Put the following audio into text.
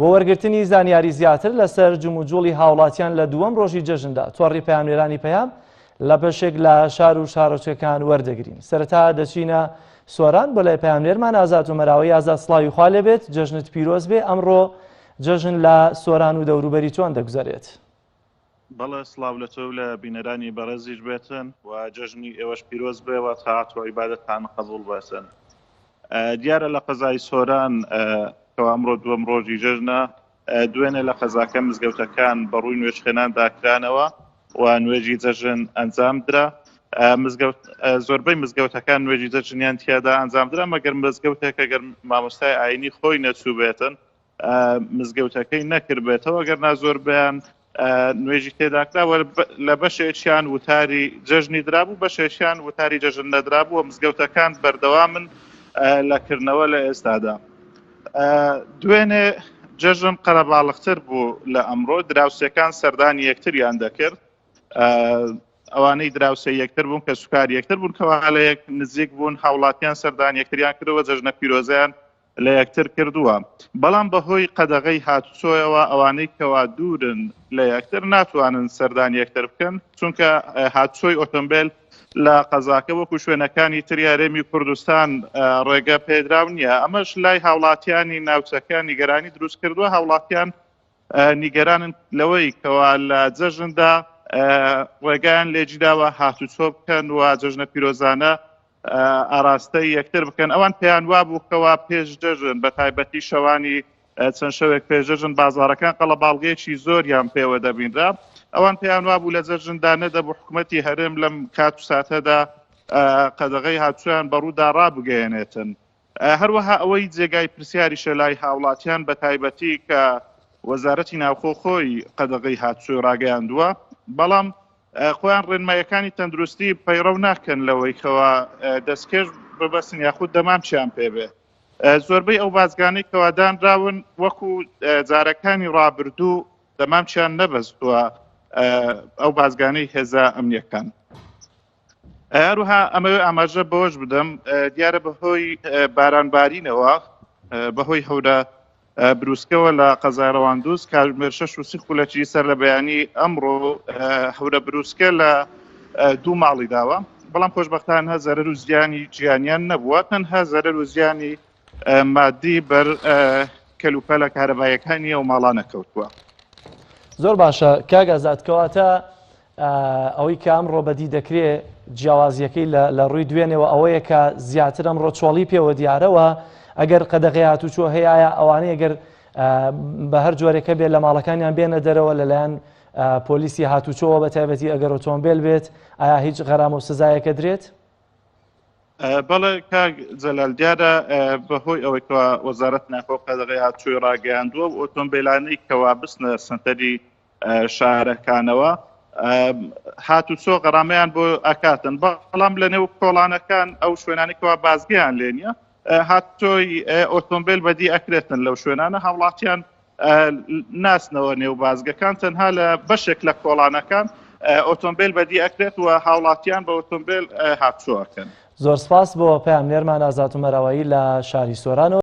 بۆ وەرگرتنی زانیاری زیاتر لەسەر جموجوڵی هاوڵاتیان لە دووەم ڕۆژی جەژندا تۆڕی پەیامنێرانی پەیام لە بەشێک لە شار و شارۆچەکان وەردەگرین. سەرەتا دەچینە سۆران بۆ لای پەیامنێرمان ئازاد و مەراوی. ئازاد سڵاوی خوا لێبێت، جەژنت پیرۆز بێ. ئەمڕۆ جەژن لە سۆران و دەوروبەری چۆن دەگوزارێت؟ بەڵێ سڵاو لە تۆ لە بینەرانی بەڕێزیش بێتن و جەژنی ئێوەش پیرۆز بێەوە تاعات و عیبادەتان قبوڵ بێتن. دیارە لە قەزای سۆران کەوا ئەمڕۆ دووەم ڕۆژی جەژنە، دوێنێ لە قەزاکە مزگەوتەکان بەڕووی نوێژخێنان داکرانەوە و نوێژی جەژن ئەنجام درا. زۆربەی مزگەوتەکان نوێژی جەژنیان تیادا ئەنجام درا، مەگەر مزگەوتێکە گەر مامۆستای ئاینی خۆی نەچوو بێتن مزگەوتەکەی نەکردبێتەوە، گەرنا زۆربیان نوێژی تێداکراوە لە بەشێکیان وتاری جەژنی درابوو، بەشێکیان وتاری جەژن نەدرابوو و مزگەوتەکان بەردەوامن لەکردنەوە لە ئێستادا. دوێنێ جەژن قەرەباڵغتر بوو لە ئەمڕۆ، دراوسەکان سەردانی یەکتریان دەکرد، ئەوانەی دراوسە یەکتر بوون کە سوکار یەکتر بوون کەوا لە یەک نزیک بوون هاوڵاتیان سەردانی یەکتریان کردەوە، جەژنە پیرۆزیان لە یەکتر کردووە. بەڵام بەهۆی قەدەغەی هاتوچۆیەوە ئەوانەی کەوا دوورن لە یەکتر ناتوانن سەردانی یەکتر بکەن، چونکە هاتوچۆی ئۆتۆمبیل لە قەزاکە وەکو شوێنەکانی تر یارێمی کوردستان ڕێگە پێدراو نییە. ئەمەش لای هاوڵاتیانی ناوچەکان نیگەرانی دروست کردووە. هاوڵاتیان نیگەرانن لەوەی کەوا لە جەژندا ڕێگەیان لێجیداوە هاتوچۆ بکەن و جەژنە پیرۆزانە ئاراستەی یەکتر بکەن. ئەوان پێیان وابوو کەوا پێش جەژن بە تایبەتی شەوانی چەند شەوێک پێش جەژن بازاڕەکان قەڵەباڵغێکی زۆریان پێوە دەبینرا. ئەوان پێیان وابوو لە جەژندا نەدەبوو حکوومەتی هەرێم لەم کات و ساتەدا قەدەغەی هاتوچۆیان بەڕوودا ڕابگەیەنێتن. هەروەها ئەوەی جێگای پرسیاریشە لای هاوڵاتیان بە تایبەتی کە وەزارەتی ناوخۆ خۆی قەدەغەی هاتوچۆی ڕاگەیاندووە، بەڵام خۆیان ڕێنمایەکانی تەندروستی پەیڕەو ناکەن لەوەی کەوا دەستکێش ببەسن یاخود دەمامچیان پێبێ. زۆربەی ئەو بازگانەی کەوا دانراون وەکو جارەکانی ڕابردوو دەمامچیان نەبەستووە ئەو بازگانەی هێزە ئەمنیەکان. هەروها ئەمەوێ ئاماژە بەوەش بدەم، دیارە بەهۆی بارانبارینەوە بەهۆی هەورە بروسکەوە لە قەزای ڕەواندووس کاتژمێر 6:30 خولەکی سەر لە بەیانی ئەمڕۆ هەورە بروسکە لە دوو ماڵی داوە، بەڵام خۆشبەختانە زەرەر و زیانی جیانیان نەبووە، تەنها زەرەر و زیانی مادی بەر کەلوپەلە کارەبایەکانی ئەو ماڵانە کەوتووە. زۆر باشە کاک ئازاد، کەواتە ئەوەی کە ئەمڕۆ بەدی دەکرێت جیاوازیەکەی لە ڕووی دوێنێەوە ئەوەیە کە زیاتر ئەمڕۆ چۆڵی پێوە دیارەوە ئەگەر قەدەغەی هاتوچۆ هەیە ئەوانەیە ئەگەر بە هەر جۆرێکە بێت لە ماڵەکانیان بێنە دەرەوە لەلایەن پۆلیسی هاتوچۆوە بە تایبەتی ئەگەر ئۆتۆمبیل بێت ئایا هیچ غەرامە و سزایەکە درێت؟ بەڵێ کاک جەلال، دیارە بەهۆی ئەوەی کەوا وەزارەت ناوخۆ قەدەغەی هاتوچۆی ڕاگەیاندووە و ئۆتۆمبیلانەی کەوا بستنە سنتەری شارەکانەوە هاتوچۆ غەرامەیان بۆ ئەکاتن، بەڵام لە نێو کۆڵانەکان ئەو شوێنانی کەوا بازگەیان لێ نییە هاتوچۆی ئۆتۆمبیل بەدی ئەکرێتن لەو شوێنانە. هاوڵاتیان ناسنەوە نێو بازگەکان، تەنها لە بەشێک لە کۆڵانەکان ئۆتۆمبیل بەدی ئەکرێت و هاوڵاتیان بە ئۆتۆمبیل هاتوچۆ ئەکەن. زۆر سپاس بۆ پەیامنێرمان ئازاد و مەراوایی لە شاری سۆرانەوە.